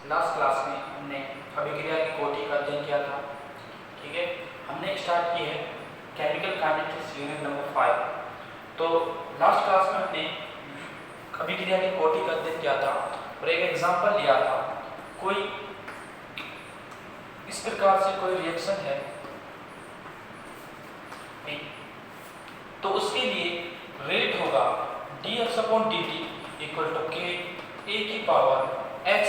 Last class में हमने अभिक्रिया की कोटि का अध्ययन किया था। ठीक है, हमने स्टार्ट की है केमिकल काइनेटिक्स यूनिट नंबर 5। तो लास्ट क्लास में हमने अभिक्रिया की कोटि का अध्ययन किया था और एक एग्जांपल लिया था। कोई इस प्रकार से कोई रिएक्शन है तो उसके लिए रेट होगा dx/dt equal to k a की पावर x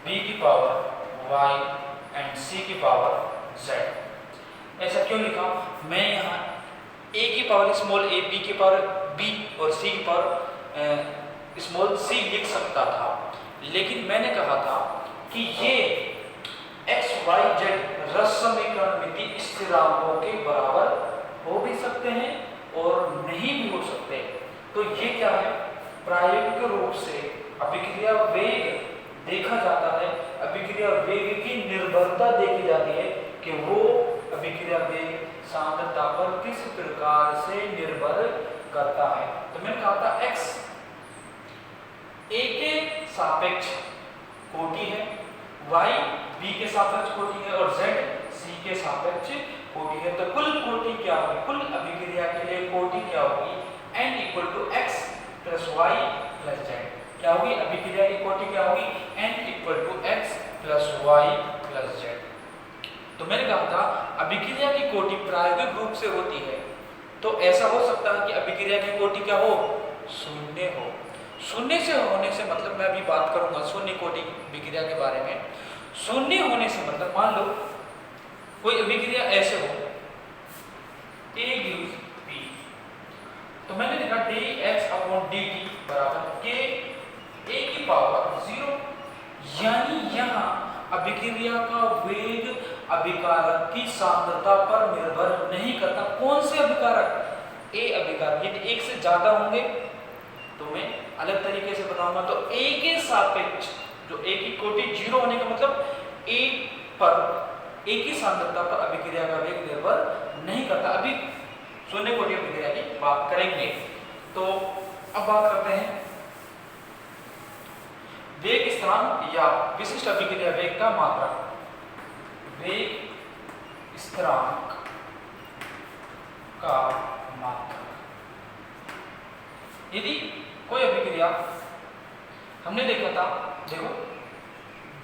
b की पावर y एंड c की पावर z। ऐसा क्यों लिखा? मैं यहाँ a की पावर स्मॉल a, b की पावर b और c की पावर स्मॉल c लिख सकता था, लेकिन मैंने कहा था कि ये x y z रस समीकरण स्थिरांकों के बराबर हो भी सकते हैं और नहीं भी हो सकते। तो ये क्या है? प्रायोगिक रूप से अभिक्रिया वेग देखा जाता है, अभिक्रिया वेग की निर्भरता देखी जाती है कि वो अभिक्रिया वेग सांद्रता पर किस प्रकार से निर्भर करता है। तो मैंने कहा था x a के सापेक्ष कोटि है, y b के सापेक्ष कोटि है और z c के सापेक्ष कोटि है। तो कुल कोटि क्या होगी? कुल अभिक्रिया के लिए कोटि क्या होगी? n equal to x plus y plus z। क्या होगी अभिक्रिया की कोटि? क्या होगी? n equal to x plus y plus z। तो मैंने कहा था अभिक्रिया की कोटि प्रायोगिक रूप से होती है तो ऐसा हो सकता है कि अभिक्रिया की कोटि क्या हो? शून्य हो। शून्य से होने से मतलब मैं अभी बात करूंगा शून्य कोटि अभिक्रिया के बारे में। शून्य होने से मतलब मान लो कोई अभिक्रिया ऐसे हो A gives B, तो मैंने लिखा dx/dt बराबर k a की पावर 0, यानी यहाँ अभिक्रिया का वेग अभिकारक की सांद्रता पर निर्भर नहीं करता। कौन से अभिकारक? A अभिकारक। यदि एक से ज्यादा होंगे तो मैं अलग तरीके से बताऊंगा। तो A के सापेक्ष जो A की कोटि 0 होने का मतलब A पर A की सांद्रता पर अभिक्रिया का वेग निर्भर नहीं करता। अभी शून्य कोटि अभिक्रिया की बात करेंगे। तो अब बात करते हैं वेग स्थिरांक या विशिष्ट अभिक्रिया वेग का मात्रक। वेग स्थिरांक का मात्रक। यदि कोई अभिक्रिया हमने देखा था, देखो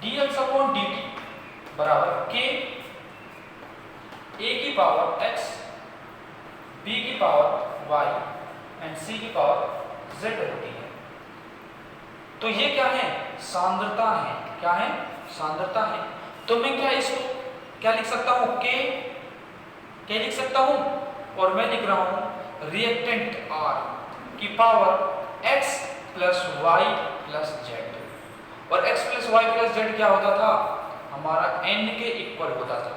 dx/dt बराबर k a की पावर x b की पावर y एंड c की पावर z होती है। तो ये क्या है? सांद्रता है। क्या है? सांद्रता है। तो मैं क्या इसको क्या लिख सकता हूं? k लिख सकता हूं और मैं लिख रहा हूं रिएक्टेंट r की power x plus y plus z। और x plus y plus z क्या होता था? हमारा n के इक्वल होता था।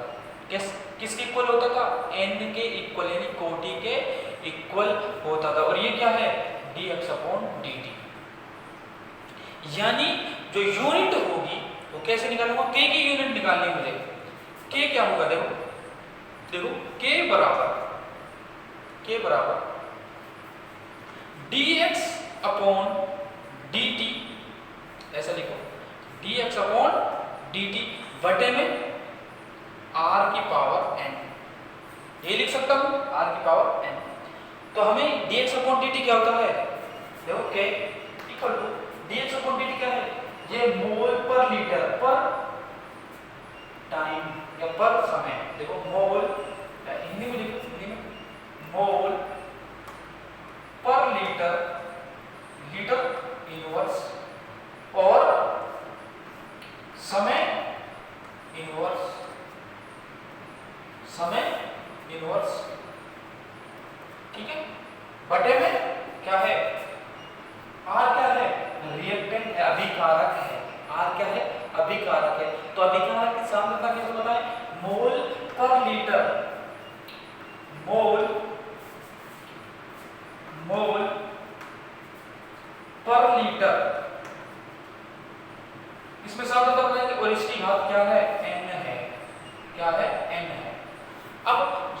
किसके इक्वल होता था? n के इक्वल, यानी कोटि के इक्वल होता था। और ये क्या है? dx/dt। यानी जो यूनिट होगी वो कैसे निकालूंगा? k की यूनिट निकालनी है मुझे। k क्या होगा? देखो k बराबर dx/dt। ऐसा लिखो dx/dt बटे में r की पावर n। ये लिख सकता हूं r की पावर n। तो हमें dx/dt क्या होता है? देखो k इक्वल टू dx/dt क्या है? ये मोल पर लीटर पर टाइम या पर समय। देखो मोल, हिंदी में लिखो, हिंदी में मोल पर लीटर, लीटर इनवर्स और समय इनवर्स, समय इनवर्स। ठीक है, बटे में क्या है? R क्या है? रिएक्टेंट है, अभिकारक है। R क्या है? अभिकारक है। तो अभिकारक की सांद्रता कैसे बताएं? मोल पर लीटर, मोल पर लीटर, इसमें सांद्रता बताएंगे और इसकी घात क्या है? n है। क्या है? n है। अब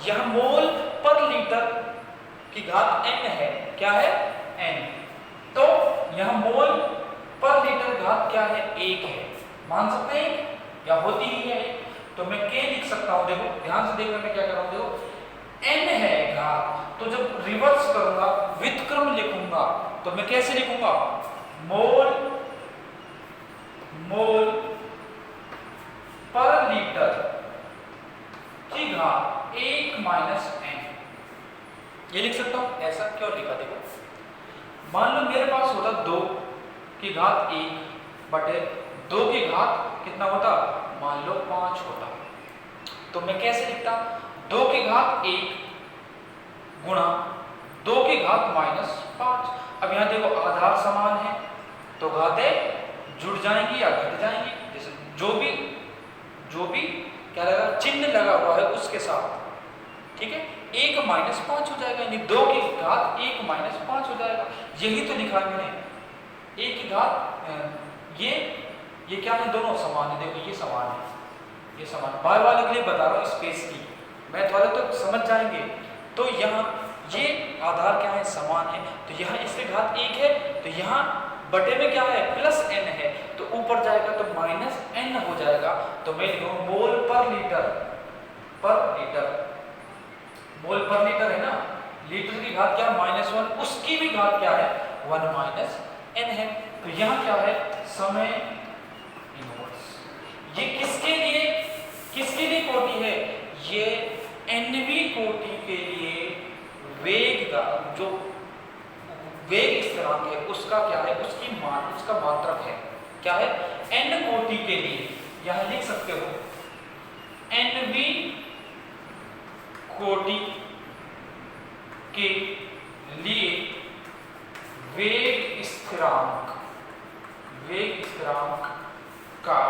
यह मोल पर लीटर की घात n है। क्या है? n। तो यह मोल पर लीटर घात क्या है? 1 है। मान सकते हैं या होती ही है। तो मैं k लिख सकता हूं, देखो ध्यान से देखना मैं क्या कर रहा हूं, देखो n है घात, तो जब रिवर्स करूंगा व्युत्क्रम लिखूंगा तो मैं कैसे लिखूंगा, मोल पर लीटर की घात 1 माइनस n, ये लिख सकता हूं। ऐसा क्यों लिखा, देखो मान लो मेरे पास होता 2 की घात 1 बटे 2 की घात कितना होता, मान लो 5 होता, तो मैं कैसे लिखता, 2 की घात 1 गुणा 2 की घात माइनस 5। अब यहाँ देखो आधार समान है तो घातें जुड़ जाएंगी या घट जाएंगी, जैसे जो भी क्या लगा, चिन्ह लगा हुआ है उसके साथ, ठीक है। 1 माइनस 5 हो जाएगा, यानी 2 की घात 1 माइनस 5 हो जाएगा, यही तो लिखा है मैंने। 1 की घात ये क्या है, दोनों समान है, देखो ये समान है, ये समान। बार बार के लिए बता रहा हूँ स्पेस की, मैं थोड़ा तो समझ जाएंगे। तो यहाँ ये आधार क्या है, समान है, तो यहाँ इसकी घात 1 है, तो यहाँ बटे में क्या है, प्लस n है, तो ऊपर जाएगा तो माइनस n हो जाएगा। तो मैं लिखूंगा मोल पर लीटर, मोल पर लीटर है ना, लीटर की घात क्या, -1, उसकी भी घात क्या है, 1 माइनस n है। तो यहाँ क्या है, समय इनवर्स। ये किसके लिए कोटि है, ये nवीं कोटि के लिए वेग का जो वेग स्थिरांक है उसका क्या है, उसका मात्रक है, क्या है, n कोटि के लिए। यहां लिख सकते हो nवीं कोटि के लिए वेग स्थिरांक का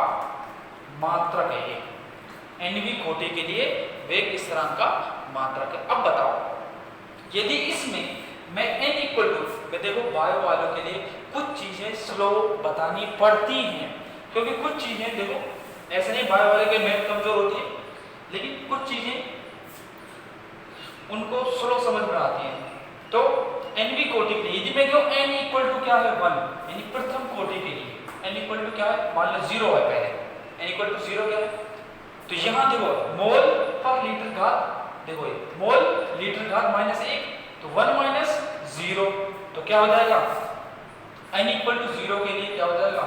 मात्रक है ये, nवीं कोटि के लिए वेग स्थिरांक का मात्रक है। अब बताओ, यदि इसमें मैं n इक्वल टू, देखो बायो वालों के लिए कुछ चीजें स्लो बतानी पड़ती हैं, क्योंकि कुछ चीजें देखो ऐसे नहीं बायो वाले के मैथ कमजोर होती है, लेकिन कुछ चीजें उनको स्लो समझ में आती हैं। तो nवीं कोटि के लिए यदि मैं कहूं n इक्वल टू क्या है 1, यानी प्रथम कोटि के लिए n इक्वल टू क्या है, मान लो 0 है पहले, n इक्वल टू 0 क्या है, तो यहां देखो मोल पर लीटर घात, देखो ये मोल लीटर घात -1, तो 1 माइनस 0, तो क्या हो जाएगा, n इक्वल टू 0 के लिए क्या हो जाएगा,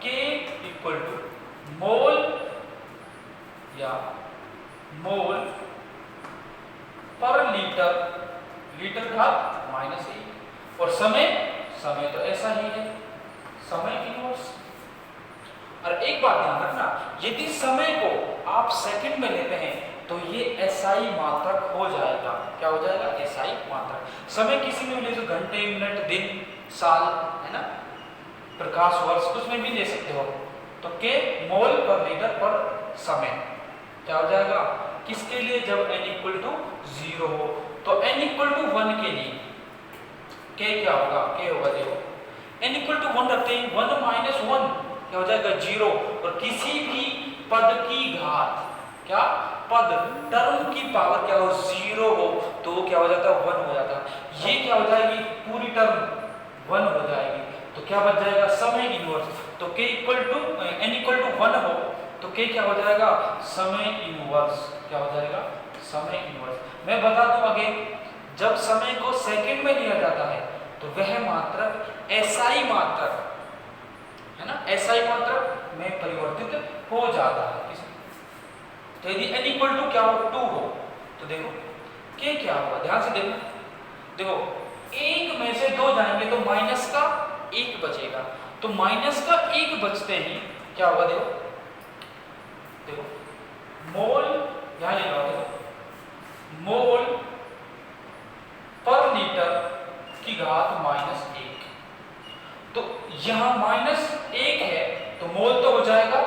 k इक्वल टू मोल पर लीटर घात -1, और समय तो ऐसा ही है, समय इनवर्स। और एक बात ध्यान रखना, यदि समय को आप सेकंड में लेते हैं तो ये SI मात्रक हो जाएगा, क्या हो जाएगा, SI मात्रक। समय किसी में भी ले सकते, घंटे, मिनट, दिन, साल, है ना, प्रकाश वर्ष, कुछ में भी ले सकते हो। तो k मोल पर लीटर पर समय क्या हो जाएगा, किसके लिए, जब n इक्वल टू 0 हो, तो n इक्वल टू 1 के लिए k क्या होगा, k होगा, देखो n इक्वल टू 1 रखते हैं, 1 माइनस 1 क्या हो जाएगा, 0, और किसी भी पद की घात, क्या पद टर्म की पावर क्या हो, 0 हो, तो क्या हो जाता है, 1 हो जाता है। ये क्या हो जाएगी, पूरी टर्म 1 हो जाएगी, तो क्या बच जाएगा, समय इनवर्स। तो k equal to n equal to 1 हो तो k क्या हो जाएगा, समय इनवर्स, क्या हो जाएगा, समय इनवर्स। मैं बता दूं आगे, जब समय को सेकंड में लिया जाता है तो वह मात्रक SI मात्रक है ना, SI मात्रक में परिवर्तित हो जाता है। तो यदि n इक्वल टू क्या हो, 2 हो, तो देखो k क्या होगा, ध्यान से देखना, देखो 1 में से 2 जाएंगे तो माइनस का 1 बचेगा, तो माइनस का 1 बचते ही क्या होगा, देखो मोल, यहां लिखा हुआ है मोल पर लीटर की घात -1, तो यहां -1 है तो मोल तो हो जाएगा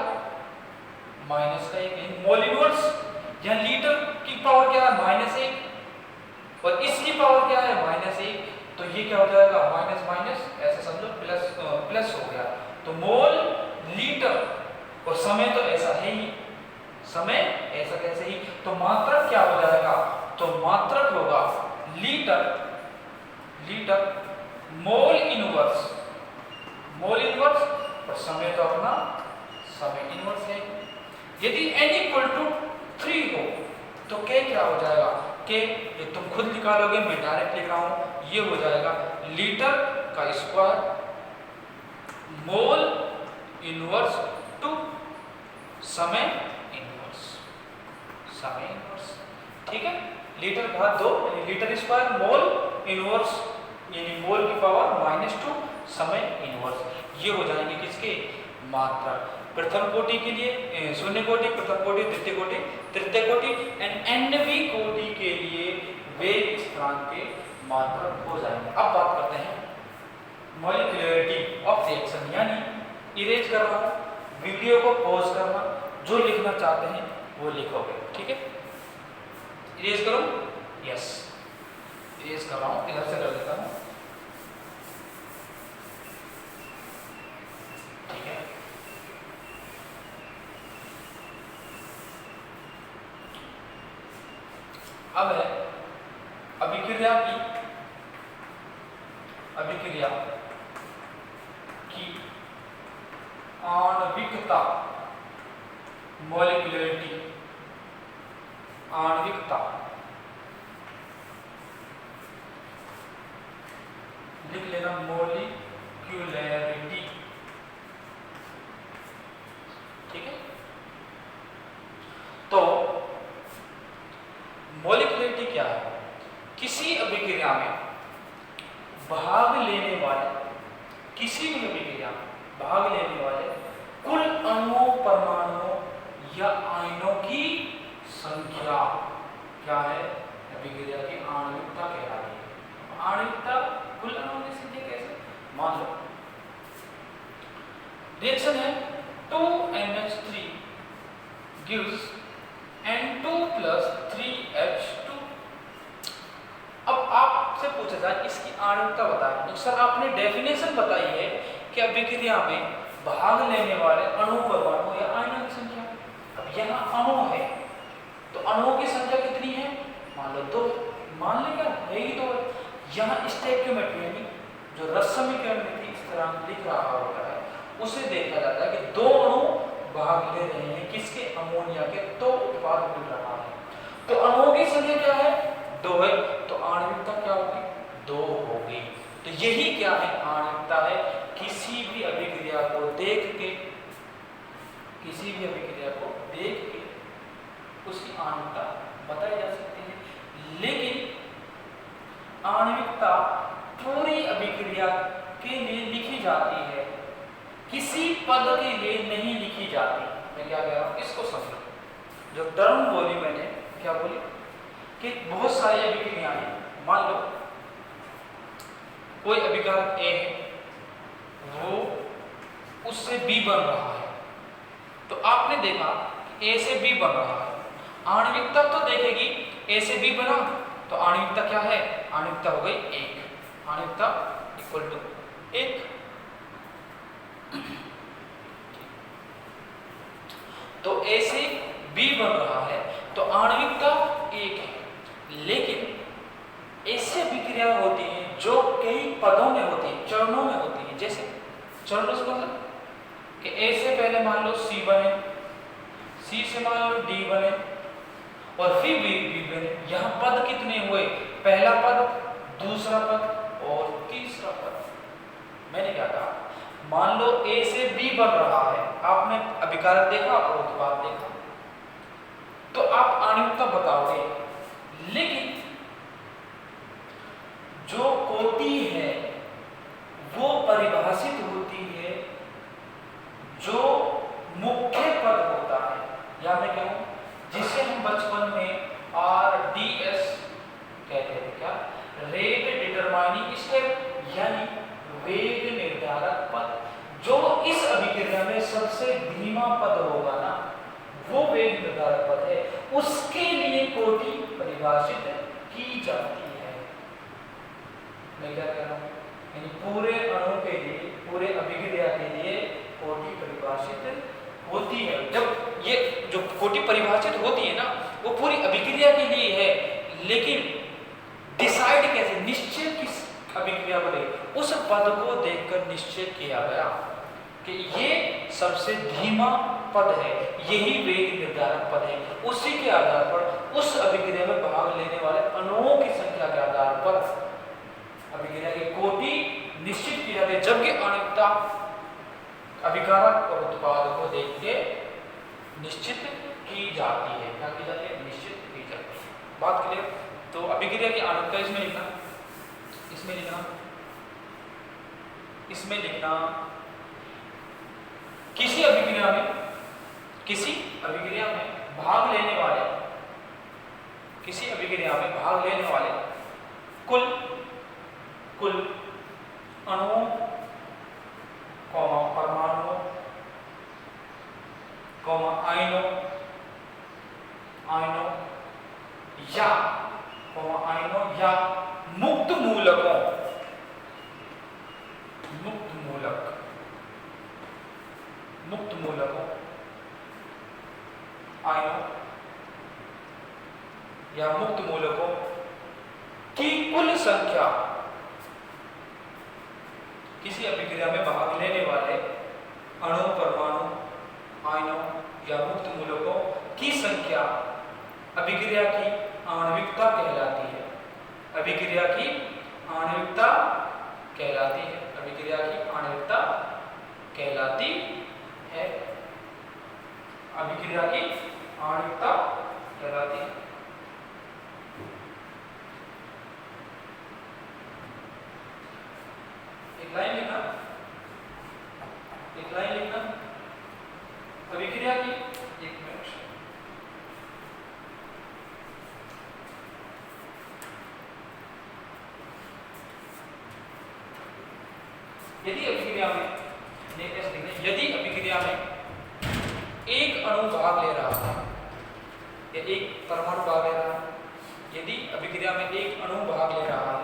-1, मोल इनवर्स। यहां लीटर की पावर क्या है, -1, और इसकी पावर क्या है, -1, तो ये क्या हो जाएगा, माइनस माइनस, ऐसे समझो प्लस हो गया। तो मोल लीटर, और समय तो ऐसा है ही, समय ऐसा कैसे ही, तो मात्रक क्या हो जाएगा, तो मात्रक होगा लीटर मोल इनवर्स, और समय तो अपना समय इनवर्स है। यदि n इक्वल टू 3 हो तो k क्या हो जाएगा, k ये तुम खुद निकालोगे, मैं डायरेक्ट लिख रहा हूं, ये हो जाएगा लीटर का स्क्वायर मोल इनवर्स टू समय इनवर्स, समय इनवर्स, ठीक है। लीटर भाग 2 यानी लीटर स्क्वायर मोल इनवर्स यानी मोल की पावर -2 समय इनवर्स, ये हो जाएंगे किसके, मात्रा। प्रथम कोटि के लिए शून्य कोटि, प्रथम कोटि, द्वितीय कोटि, तृतीय कोटि एंड nवीं कोटि के लिए वेग स्थिरांक के मात्रक हो जाएंगे। अब बात करते हैं मॉलिक्यूलरिटी ऑफ रिएक्शन, यानी इरेज कर रहा हूं, वीडियो को पॉज करना, जो लिखना चाहते हैं वो लिखोगे, ठीक है। इरेज करो, यस इरेज कर रहा हूं, इधर से कर देता हूं, ठीक है। अब है अभिक्रिया की आणविकता, मॉलिक्यूलरिटी, आणविकता, लिख लेना मॉलिक्यूलरिटी, ठीक है। तो मॉलिक्यूलरिटी क्या है, किसी अभिक्रिया में भाग लेने वाले, किसी भी अभिक्रिया में भाग लेने वाले कुल अणुओं, परमाणुओं या आयनों की संख्या क्या है, अभिक्रिया की आणविकता कहलाती है। आणविकता कुल अणुओं की संख्या कैसे, मान लो रिएक्शन है 2NH3 gives N2 plus 3H2। अब आपसे पूछा जाए इसकी आणविकता बताएं, तो सर आपने डेफिनेशन बताई है कि अभिक्रिया में भाग लेने वाले अणु, परमाणु या आयनों की संख्या। अब यहाँ अणु है तो अणुओं की संख्या कितनी है, मान लो 2, मान ले क्या है ही 2। यहाँ स्टोइकियोमेट्री यानी जो रसमीकरण स्थिरांक लिख रहा होता है उसे देखा जाता है कि 2 अणु भाग ले रहे हैं किसके, अमोनिया के, तो उत्पाद मिल रहा है। तो अणुओं की संख्या क्या है, 2 है, तो आणविकता क्या होगी, 2 होगी। तो यही क्या है, आणविकता है। किसी भी अभिक्रिया को देख के, किसी भी अभिक्रिया को देख के उसकी आणविकता बताई जा सकती है। लेकिन आणविकता पूरी अभिक्रिया के लिए लिखी जाती है, किसी पद के लिए नहीं लिखी जाती। मैं क्या कह रहा हूं, इसको समझो। जो टर्म बोली मैंने, क्या बोली कि बहुत सारी अभिक्रियाएं, मान लो कोई अभिकार A है, वो उससे B बन रहा है, तो आपने देखा A से B बन रहा है, आणविकता तो देखेगी A से B बना, तो आणविकता क्या है, आणविकता हो गई 1, आणविकता इक्वल टू 1। तो A से B बन रहा है तो आणविकता 1 है। लेकिन ऐसी अभिक्रिया होती है जो कई पदों में होती है, चरणों में होती है। जैसे चरणों से मतलब कि A से पहले मान लो C बने, C से मान लो D बने और फिर B बने। यहाँ पद कितने हुए, पहला पद, दूसरा पद और तीसरा पद। मैंने क्या कहा, मान लो A से B बन रहा है, आपने अभिकारक देखा और उत्पाद देखा, तो आप आणविकता बताओगे। लेकिन जो कोटि है वो परिभाषित होती है, जो मुख्य पद होता है, या मैं कहूं जिसे हम बचपन में RDS कहते थे, क्या, रेट डिटरमाइनिंग स्टेप, यानी वेग निर्धारक पद। जो इस अभिक्रिया में सबसे धीमा पद होगा ना, वो वेग निर्धारक पद है, उसके लिए कोटि परिभाषित की जाती है। मैं क्या कह रहा हूं, यानी पूरे अणु के लिए, पूरे अभिक्रिया के लिए कोटि परिभाषित होती है। जब ये जो कोटि परिभाषित होती है ना, वो पूरी अभिक्रिया के लिए है, लेकिन डिसाइड कैसे, निश्चय किस अभिक्रिया को देख, उस पद को देखकर निश्चय किया गया कि ये सबसे धीमा पद है, यही वेग निर्धारक पद है। उसी के आधार पर उस अभिक्रिया में भाग लेने वाले अणुओं की संख्या के आधार पर अभिक्रिया की कोटि निश्चित की जाती है, जबकि आणविकता अभिकारक और उत्पाद को देख के निश्चित की जाती है। क्या की जाती है? निश्चित की जाती है। बात क्लियर? तो अभिक्रिया की आणविकता इसमें लिखना, इसमें लिखना, इसमें लिखना, किसी अभिक्रिया में भाग लेने वाले, किसी अभिक्रिया में भाग लेने वाले कुल अणुओं, परमाणुओं, आयनों या मुक्त मूलकों, आयनों या मुक्त मूलकों की कुल संख्या, किसी अभिक्रिया में भाग लेने वाले अणु, परमाणु, आयनों या मुक्त मूलकों की संख्या अभिक्रिया की आणविकता कहलाती है। अभिक्रिया की आणविकता कहलाती है। अभिक्रिया की आणविकता कहलाती है। अभिक्रिया की आणविकता कहलाती है। एक लाइन लिखना, एक लाइन लिखना, अभिक्रिया की, एक मिनट, यदि अभिक्रिया में, यदि अभिक्रिया में एक अणु भाग ले रहा है या एक परमाणु भाग ले रहा है, यदि अभिक्रिया में एक अणु भाग ले रहा है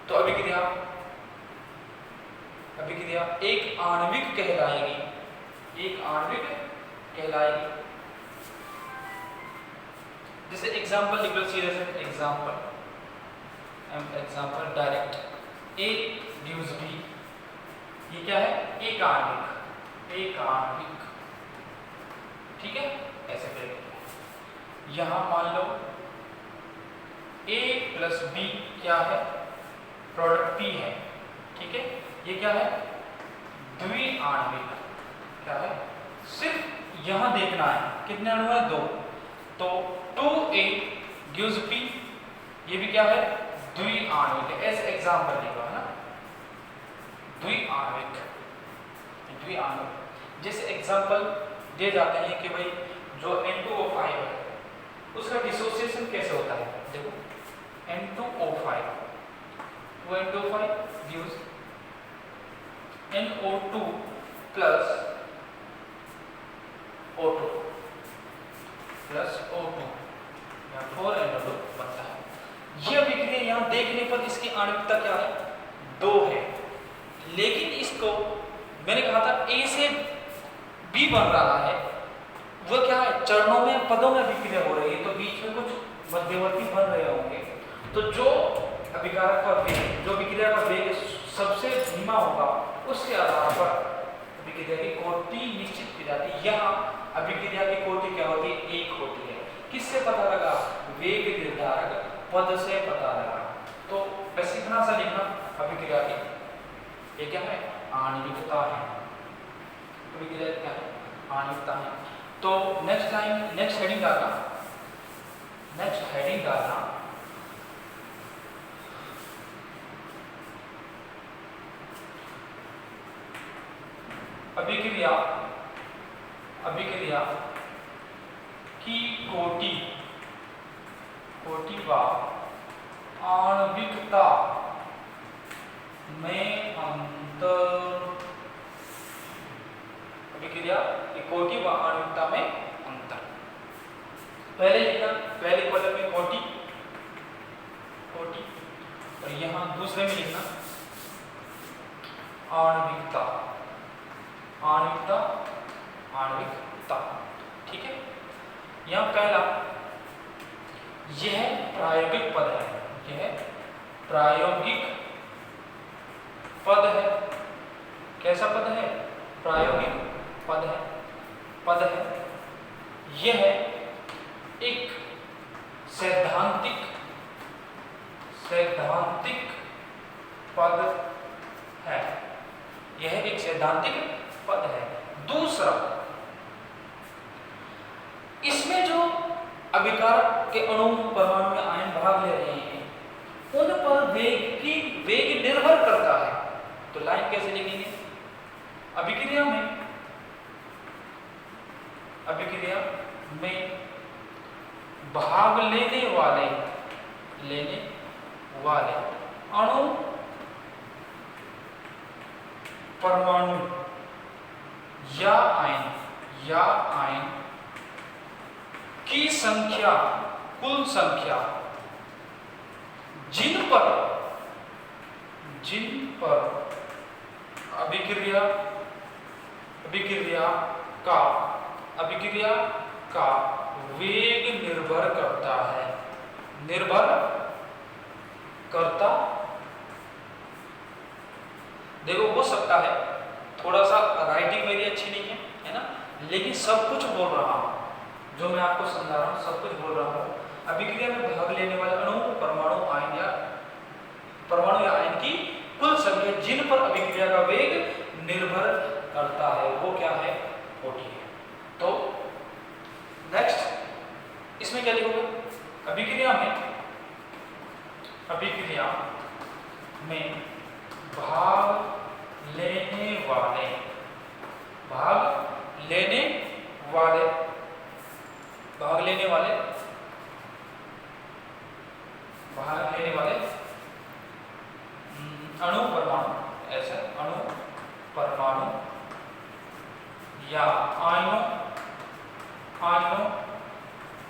तो अभिक्रिया एक आणविक कहलाएगी, एक आणविक कहलाएगी। जैसे एग्जांपल लिख लो, सीधे से example direct, A gives B, ये क्या है? एक आणविक, ठीक है? ऐसे करेंगे। यहां मान लो A प्लस B क्या है? प्रोडक्ट P है, ठीक है? ये क्या है? द्विआण्विक। क्या है? सिर्फ यहां देखना है कितने अणु है? 2। तो 2A gives P, ये भी क्या है? द्विआण्विक। ऐसे एग्जांपल लिखो, है ना? द्विआण्विक। जैसे एग्जांपल दे जाते हैं कि भाई जो N2O5 है उसका डिसोसिएशन कैसे होता है? देखो N2O5, वो N2O5 gives NO2 plus O2 या 4NO2 बनता है। यह अभिक्रिया यहाँ देखने पर इसकी आणविकता क्या है? 2 है। लेकिन इसको मैंने कहा था A से B बन रहा है, वो क्या है? चरणों में, पदों में अभिक्रिया हो रही है, तो बीच में कुछ मध्यवर्ती बन रहे होंगे। तो जो अभिकारक का वेग, जो अभिक्रिया का वेग सबसे धीमा होगा, उसके आधार पर अभिक्रिया की कोटि निश्चित की जाती है। यहाँ अभिक्रिया की कोटि क्या होती है? 1 होती है। किससे पता लगा? वेग निर्धारक पद से पता लगा। तो बस इतना सा लिखना अभिक्रिया की, ये क्या है? आणविकता है। अभिक्रिया क्या है? आणविकता है। तो नेक्स्ट लाइन, नेक्स्ट हेडिंग डालना, अभिक्रिया की कोटि व आणविकता में अंतर। अभिक्रिया की कोटि व आणविकता में अंतर। पहले लिखना, पहले कॉलम में कोटि, और यहां दूसरे में लिखना आणविकता। ठीक है? यहां पहला, यह प्रायोगिक पद है, यह प्रायोगिक पद है कैसा पद है? प्रायोगिक पद है। यह एक सैद्धांतिक पद है। यह एक सैद्धांतिक पद है। दूसरा, इसमें जो अभिकारक के अणु परमाणु में आयन भाग ले रहे हैं उन पर वेग निर्भर करता है। तो लाइन कैसे लिखेंगे? अभिक्रिया में भाग लेने वाले अणु परमाणु या आयन की संख्या, कुल संख्या जिन पर अभिक्रिया का वेग निर्भर करता। देखो, हो सकता है थोड़ा सा राइटिंग मेरी अच्छी नहीं है ना, लेकिन सब कुछ बोल रहा हूं, जो मैं आपको समझा रहा हूं सब कुछ बोल रहा हूं। अभिक्रिया में भाग लेने वाले अणु परमाणु या आयन की कुल संख्या जिन पर अभिक्रिया का वेग निर्भर करता है वो क्या है? कोटि है। तो नेक्स्ट इसमें क्या लिखोगे? अभिक्रिया में भाग लेने वाले अणु परमाणु या आयनों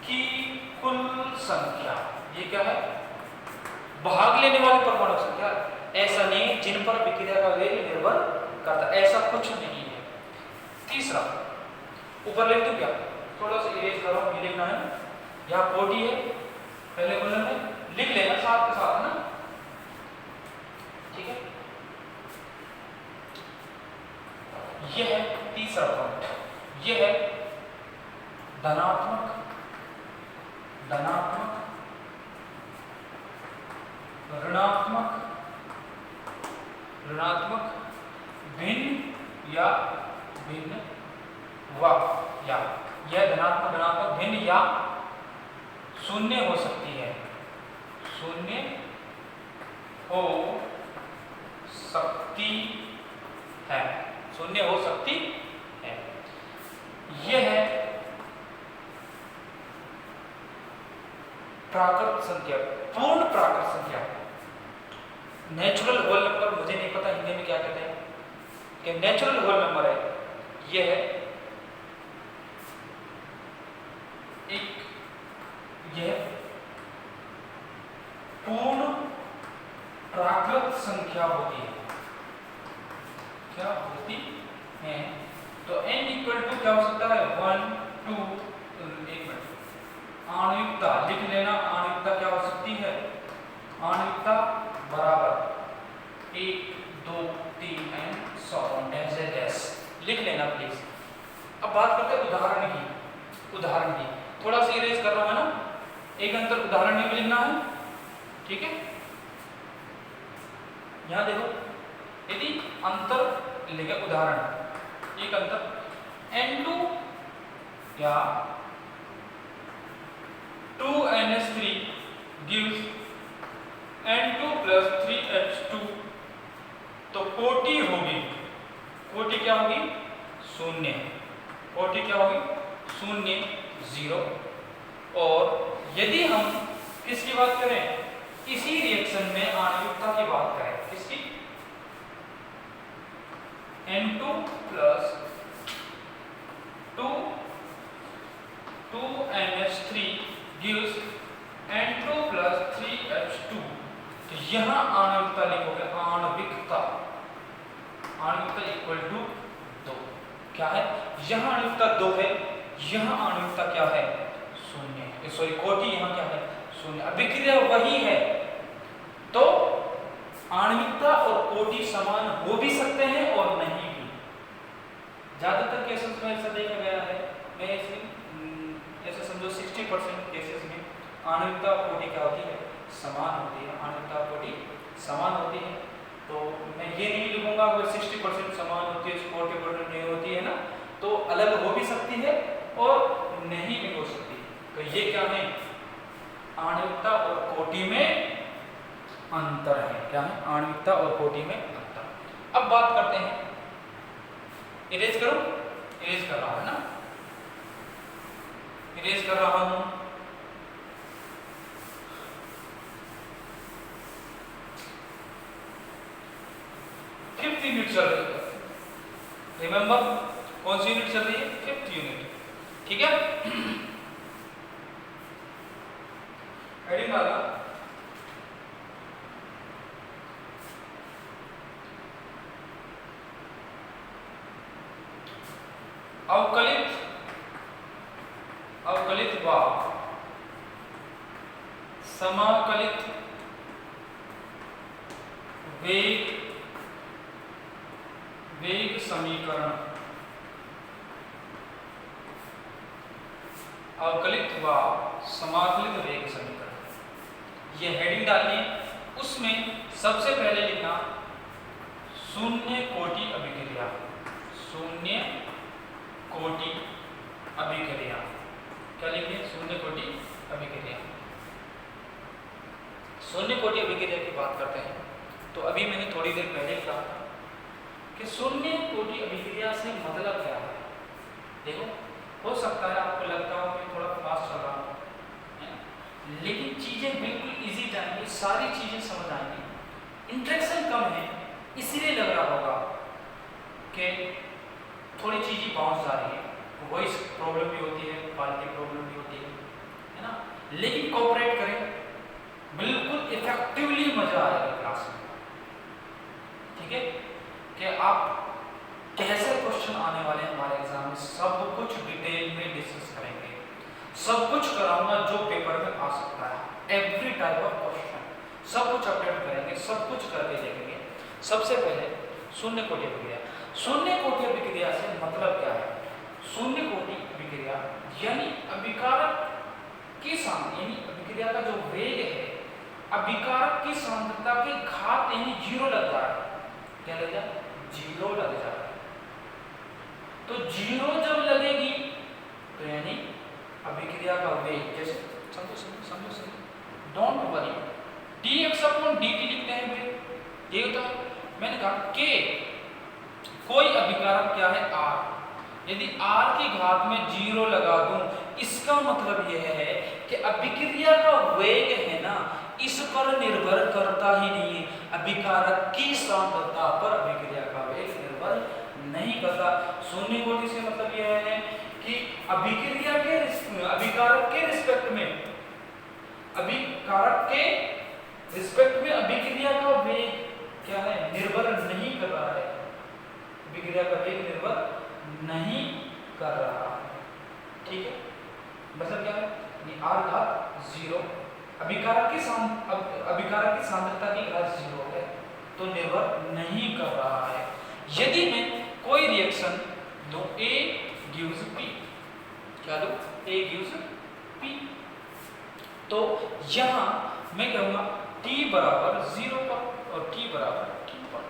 की कुल संख्या, ये क्या है? भाग लेने वाले परमाणु संख्या। ऐसा नहीं जिन पर अभिक्रिया का वेग निर्भर करता, ऐसा कुछ नहीं है। तीसरा, ऊपर लिख दूं क्या? थोड़ा सा इरेज करो, ये लिखना है। यहाँ कोटि है पहले कॉलम में, लिख लेना साथ के साथ, है ना? ठीक है, यह है तीसरा पॉइंट। यह है धनात्मक ऋणात्मक भिन्न या यह धनात्मक ऋणात्मक भिन्न या शून्य हो सकती है। यह है प्राकृत संख्या, पूर्ण प्राकृत संख्या। नेचुरल होल नंबर मुझे नहीं पता हिंदी में क्या कहते हैं, कि नेचुरल होल नंबर है। यह है यह पूर्ण प्राकृत संख्या होती है। क्या होती है? तो n इक्वल टू क्या हो सकता है? 1 2 1 मिनट, आणविकता लिख लेना। आणविकता क्या हो सकती है? आणविकता बराबर 1 2 3 एंड सो ऑन डैश लिख लेना प्लीज। अब बात करते हैं उदाहरण की। थोड़ा सा इरेज कर रहा हूं, है ना? एक अंतर उदाहरण में भी लिखना है, ठीक है? यहां देखो, यदि अंतर लिखे उदाहरण, एक अंतर N2 या 2NH3 gives N2 plus 3H2, तो कोटि होगी, कोटि क्या होगी? शून्य। कोटि क्या होगी? शून्य, 0। और यदि हम किसकी बात करें? इसी रिएक्शन में आणविकता की बात करें, किसकी? N2 plus 2NH3 gives N2 plus 3H2। तो यहां आणविकता लिखोगे, आणविकता इक्वल टू 2। क्या है? यहां आणविकता 2 है, यहां आणविकता क्या है? शून्य। सॉरी, कोटि यहां क्या है? शून्य। अभिक्रिया वही है, तो आणविकता और कोटि समान हो भी सकते हैं और नहीं भी। ज्यादातर केसेस में ऐसा देखा गया है, मैं ऐसे समझो 60% केसेस में आणविकता और कोटि क्या होती है, समान होती है। आणविकता और कोटि समान होती है, तो मैं ये नहीं लिखूंगा अगर 60% समान होती है 40% नहीं होती है ना, तो अलग हो भी सकती है और नहीं भी हो सकती। तो ये क्या है, आणविकता और कोटि में अंतर है। क्या है, आणविकता और कोटि में अंतर। अब बात करते हैं, इरेज करो, इरेज कर रहा हूं ना, इरेज कर रहा हूं। फिफ्थ यूनिट चल रही है, रिमेंबर कौन सी यूनिट चल रही है, फिफ्थ यूनिट, ठीक है। हेडिंग डालना, अवकलित व समाकलित वेग समीकरण। अवकलित व समाकलित वेग समीकरण, ये हेडिंग डालनी है। उसमें सबसे पहले लिखना शून्य कोटि अभिक्रिया, शून्य कोटि अभिक्रिया। क्या लिखिए, शून्य कोटि अभिक्रिया। शून्य कोटि अभिक्रिया की बात करते हैं, तो अभी मैंने थोड़ी देर पहले कहा था कि शून्य कोटि अभिक्रिया से मतलब क्या है। देखो, हो सकता है आपको लगता हो कि थोड़ा फास्ट चल रहा हूँ, लेकिन चीजें बिल्कुल इजी जाएंगी, सारी चीजें समझ आएंगी। इंटरेक्शन कम है इसलिए लग रहा होगा कि थोड़ी चीजें बाउंस जा रही है, वॉइस प्रॉब्लम भी होती है, क्वालिटी प्रॉब्लम भी होती है ना। लेकिन कोऑपरेट करें, बिल्कुल इफेक्टिवली मजा आएगा क्लास में, ठीक है। कि आप कैसे क्वेश्चन आने वाले हैं हमारे एग्जाम में, सब कुछ डिटेल में डिस्कस करेंगे, सब कुछ कराऊंगा जो पेपर में आ सकता है, एवरी टाइप ऑफ क्वेश्चन सब कुछ अपडेट करेंगे, सब कुछ करके देखेंगे। सबसे पहले शून्य कोटि अभिक्रिया। शून्य कोटि अभिक्रिया से मतलब क्या है, शून्य कोटि अभिक्रिया यानी अभिकारक की सांद्रता, यानी अभिक्रिया का जो वेग है, अभिकारक की सांद्रता के घात यानी 0 लग जा रहा है। क्या लग जाए, 0 लग जा रहा है। तो 0 जब लगेगी तो यानी अभिक्रिया का वेग, जैसे समझो, डोंट वरी, dx/dt लिखते हैं भाई, ये होता है। मैंने कहा कि कोई अभिकारक क्या है, r, यदि r की घात में 0 लगा दूं, इसका मतलब यह है कि अभिक्रिया का वेग है ना, इस पर निर्भर करता ही नहीं है, अभिकारक की सांद्रता पर अभिक्रिया का वेग निर्भर नहीं करता। शून्य कोटि से मतलब यह है कि अभिक्रिया के अभिकारक के रिस्पेक्ट में, अभिकारक के रिस्पेक्ट में अभिक्रिया का वेग क्या है, निर्भर नहीं कर रहा है, अभिक्रिया का वेग निर्भर नहीं कर रहा है, ठीक है। मतलब क्या है, ये r घात 0, अभिकारक की सांद्रता की घात 0 है, तो निर्भर नहीं कर रहा है। यदि मैं कोई रिएक्शन दो, A gives P, क्या दो, A gives P, तो यहां मैं कहूंगा T बराबर 0 पर और T बराबर T पर।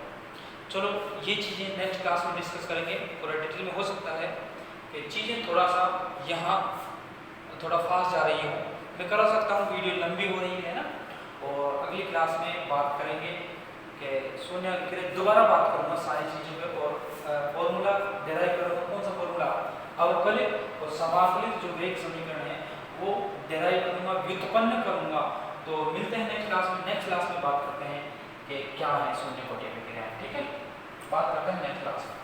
चलो ये चीजें नेक्स्ट क्लास में डिस्कस करेंगे, पूरा डिटेल में। हो सकता है कि चीजें थोड़ा सा यहाँ थोड़ा फास्ट जा रही हो, मैं करा सकता हूँ, वीडियो लंबी हो रही है ना। और अगली क्लास में बात करेंगे कि शून्य अभिक्रिया, दोबारा बात करूँगा सारी चीज़ों पे, और फॉर्मूला डेराइव करूँगा। कौन सा फॉर्मूला, अवकलित और समाकलित जो वेग समीकरण है वो डेराइव करूँगा, व्युत्पन्न करूँगा। तो मिलते हैं नेक्स्ट क्लास में। नेक्स्ट क्लास में बात करते हैं कि क्या है शून्य कोटि अभिक्रिया, ठीक है। बात करते हैं नेक्स्ट क्लास में।